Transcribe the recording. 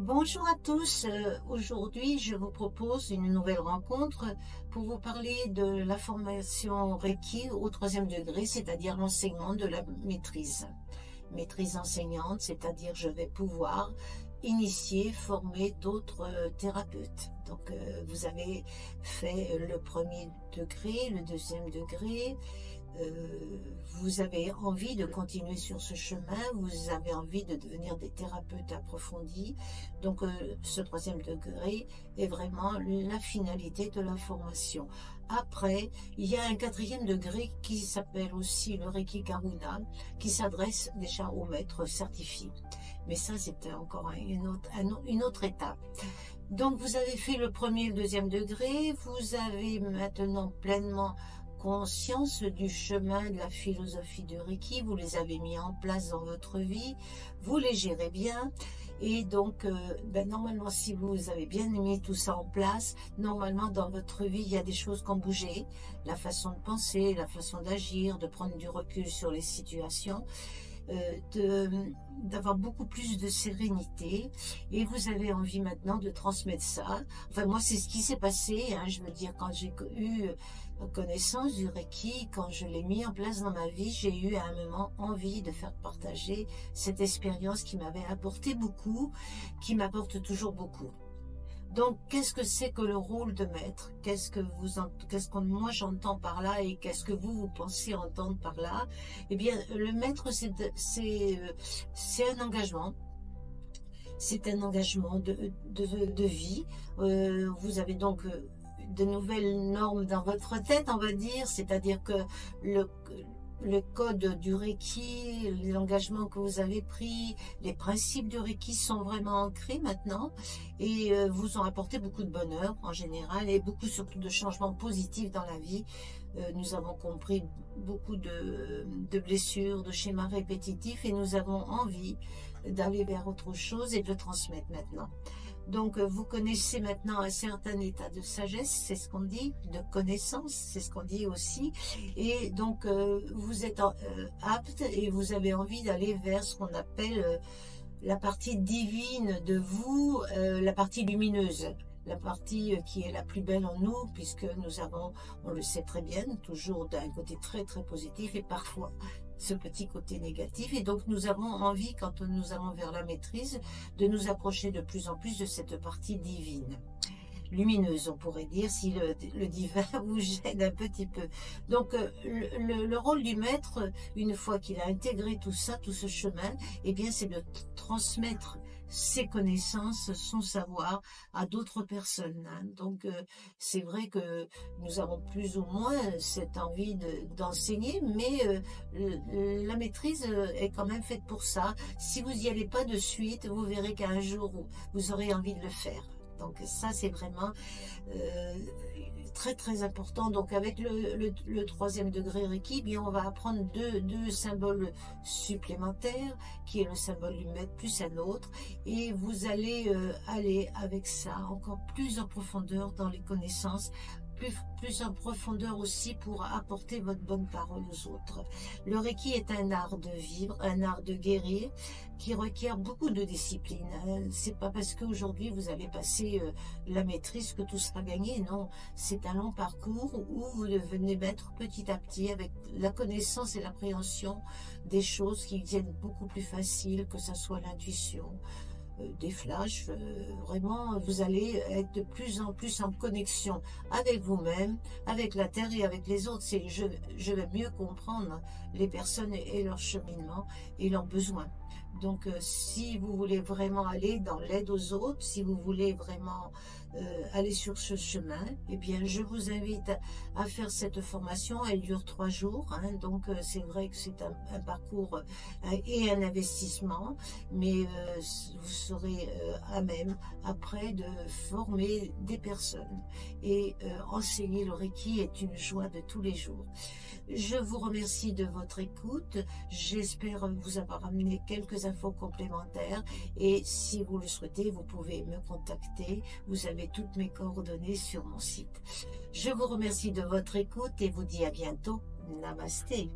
Bonjour à tous. Aujourd'hui, je vous propose une nouvelle rencontre pour vous parler de la formation Reiki au troisième degré, c'est-à-dire l'enseignement de la maîtrise. Maîtrise enseignante, c'est-à-dire je vais pouvoir initier, former d'autres thérapeutes. Donc, vous avez fait le premier degré, le deuxième degré. Vous avez envie de continuer sur ce chemin, vous avez envie de devenir des thérapeutes approfondis. Donc, ce troisième degré est vraiment la finalité de la formation. Après, il y a un quatrième degré qui s'appelle aussi le Reiki Karuna, qui s'adresse déjà aux maîtres certifiés. Mais ça, c'est encore une autre étape. Donc, vous avez fait le premier et le deuxième degré, vous avez maintenant pleinement conscience du chemin de la philosophie de Reiki, vous les avez mis en place dans votre vie, vous les gérez bien, et donc normalement si vous avez bien mis tout ça en place, normalement dans votre vie il y a des choses qui ont bougé, la façon de penser, la façon d'agir, de prendre du recul sur les situations, d'avoir beaucoup plus de sérénité, et vous avez envie maintenant de transmettre ça. Enfin, moi c'est ce qui s'est passé, hein, je veux dire, quand j'ai eu connaissance du Reiki, quand je l'ai mis en place dans ma vie, j'ai eu à un moment envie de faire partager cette expérience qui m'avait apporté beaucoup, qui m'apporte toujours beaucoup. Donc, qu'est-ce que c'est que le rôle de maître? Qu'est-ce que moi j'entends par là, et qu'est-ce que vous pensez entendre par là? Eh bien, le maître, c'est un engagement. C'est un engagement de vie. Vous avez donc de nouvelles normes dans votre tête, on va dire, c'est-à-dire que le, le code du Reiki, l'engagement que vous avez pris, les principes du Reiki sont vraiment ancrés maintenant, et vous ont apporté beaucoup de bonheur en général, et beaucoup surtout de changements positifs dans la vie. Nous avons compris beaucoup de blessures, de schémas répétitifs, et nous avons envie d'aller vers autre chose et de transmettre maintenant. Donc, vous connaissez maintenant un certain état de sagesse, c'est ce qu'on dit, de connaissance, c'est ce qu'on dit aussi. Et donc, vous êtes apte, et vous avez envie d'aller vers ce qu'on appelle la partie divine de vous, la partie lumineuse. La partie qui est la plus belle en nous, puisque nous avons, on le sait très bien, toujours d'un côté très très positif, et parfois ce petit côté négatif. Et donc nous avons envie, quand nous allons vers la maîtrise, de nous approcher de plus en plus de cette partie divine, lumineuse, on pourrait dire, si le divin vous gêne un petit peu. Donc le rôle du maître, une fois qu'il a intégré tout ça, tout ce chemin, eh bien c'est de transmettre ses connaissances, son savoir à d'autres personnes, hein. Donc c'est vrai que nous avons plus ou moins cette envie d'enseigner, mais la maîtrise est quand même faite pour ça. Si vous n'y allez pas de suite, vous verrez qu'un jour vous aurez envie de le faire. Donc ça, c'est vraiment très très important. Donc avec le troisième degré Reiki, bien, on va apprendre deux symboles supplémentaires, qui est le symbole du maître plus un autre, et vous allez aller avec ça encore plus en profondeur dans les connaissances, plus en profondeur aussi, pour apporter votre bonne parole aux autres. Le Reiki est un art de vivre, un art de guérir, qui requiert beaucoup de discipline. C'est pas parce qu'aujourd'hui vous allez passer la maîtrise que tout sera gagné, non. C'est un long parcours où vous devenez maître petit à petit, avec la connaissance et l'appréhension des choses qui viennent beaucoup plus faciles, que ce soit l'intuition, des flashs, vraiment vous allez être de plus en plus en connexion avec vous-même, avec la terre et avec les autres. C'est je vais mieux comprendre les personnes et leur cheminement et leurs besoins. Donc si vous voulez vraiment aller dans l'aide aux autres, si vous voulez vraiment aller sur ce chemin, eh bien je vous invite à faire cette formation. Elle dure 3 jours, hein. Donc c'est vrai que c'est un parcours et un investissement, mais vous serez à même après de former des personnes, et enseigner le Reiki est une joie de tous les jours. Je vous remercie de votre écoute, j'espère vous avoir amené quelques infos complémentaires, et si vous le souhaitez, vous pouvez me contacter, vous avez toutes mes coordonnées sur mon site. Je vous remercie de votre écoute et vous dis à bientôt. Namasté.